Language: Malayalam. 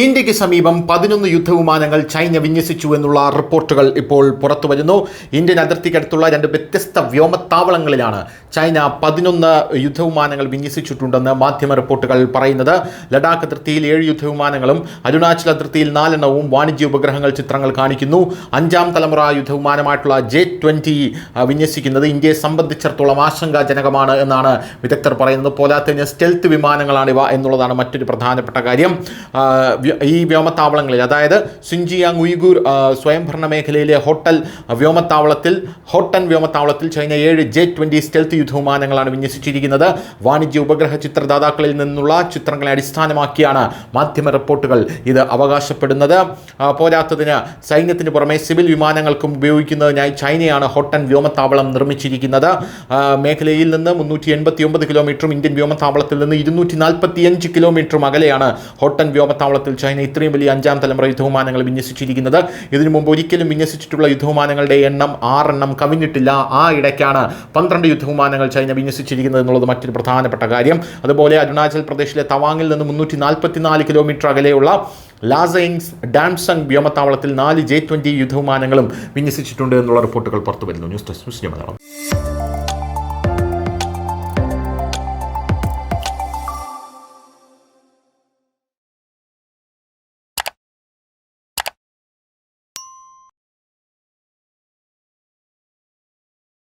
ഇന്ത്യക്ക് സമീപം 11 യുദ്ധവിമാനങ്ങൾ ചൈന വിന്യസിച്ചു എന്നുള്ള റിപ്പോർട്ടുകൾ ഇപ്പോൾ പുറത്തു വരുന്നു. ഇന്ത്യൻ അതിർത്തിക്കടുത്തുള്ള 2 വ്യത്യസ്ത വ്യോമത്താവളങ്ങളിലാണ് ചൈന 11 യുദ്ധവിമാനങ്ങൾ വിന്യസിച്ചിട്ടുണ്ടെന്ന് മാധ്യമ റിപ്പോർട്ടുകൾ പറയുന്നത്. ലഡാക്ക് അതിർത്തിയിൽ 7 യുദ്ധവിമാനങ്ങളും അരുണാചൽ അതിർത്തിയിൽ 4 എണ്ണവും വാണിജ്യ ഉപഗ്രഹങ്ങൾ ചിത്രങ്ങൾ കാണിക്കുന്നു. 5ാം തലമുറ യുദ്ധവിമാനമായിട്ടുള്ള J-20 വിന്യസിക്കുന്നത് ഇന്ത്യയെ സംബന്ധിച്ചിടത്തോളം ആശങ്കാജനകമാണ് എന്നാണ് വിദഗ്ധർ പറയുന്നത്. പോരാത്തതിന് സ്റ്റെൽത്ത് വിമാനങ്ങളാണിവ എന്നുള്ളതാണ് മറ്റൊരു പ്രധാനപ്പെട്ട കാര്യം. ഈ വ്യോമത്താവളങ്ങളിൽ, അതായത് സിൻജിയാങ് ഉയ്ഗൂർ സ്വയംഭരണ മേഖലയിലെ ഹോട്ടൻ വ്യോമത്താവളത്തിൽ ചൈന 7 J-20 സ്റ്റെൽത്ത് യുദ്ധവിമാനങ്ങളാണ് വിന്യസിച്ചിരിക്കുന്നത്. വാണിജ്യ ഉപഗ്രഹ ചിത്രദാതാക്കളിൽ നിന്നുള്ള ചിത്രങ്ങളെ അടിസ്ഥാനമാക്കിയാണ് മാധ്യമ റിപ്പോർട്ടുകൾ ഇത് അവകാശപ്പെടുന്നത്. പോരാത്തതിന് സൈന്യത്തിന് പുറമെ സിവിൽ വിമാനങ്ങൾക്കും ഉപയോഗിക്കുന്നതിനായി ചൈനയാണ് ഹോട്ടൻ വ്യോമത്താവളം നിർമ്മിച്ചിരിക്കുന്നത്. മേഖലയിൽ നിന്ന് 389 കിലോമീറ്ററും ഇന്ത്യൻ വ്യോമത്താവളത്തിൽ നിന്ന് 245 കിലോമീറ്ററും അകലെയാണ് ഹോട്ടൻ വ്യോമത്താവളത്തിൽ ചൈന ഇത്രയും വലിയ 5ാം തലമുറ യുദ്ധവിമാനങ്ങൾ വിന്യസിച്ചിരിക്കുന്നത്. ഇതിനു മുമ്പ് ഒരിക്കലും വിന്യസിച്ചിട്ടുള്ള യുദ്ധവിമാനങ്ങളുടെ എണ്ണം 6 എണ്ണം കവിഞ്ഞിട്ടില്ല. ആ ഇടയ്ക്കാണ് 12 യുദ്ധവിമാനങ്ങൾ ചൈന വിന്യസിച്ചിരിക്കുന്നത് എന്നുള്ളത് മറ്റൊരു പ്രധാനപ്പെട്ട കാര്യം. അതുപോലെ അരുണാചൽ പ്രദേശിലെ തവാങ്ങിൽ നിന്ന് 344 കിലോമീറ്റർ അകലെയുള്ള ലാസൈൻസ് ഡാംസങ് വ്യോമത്താവളത്തിൽ 4 J-20 യുദ്ധവിമാനങ്ങളും വിന്യസിച്ചിട്ടുണ്ട് എന്നുള്ള റിപ്പോർട്ടുകൾ പുറത്തു വരുന്നു. News desk.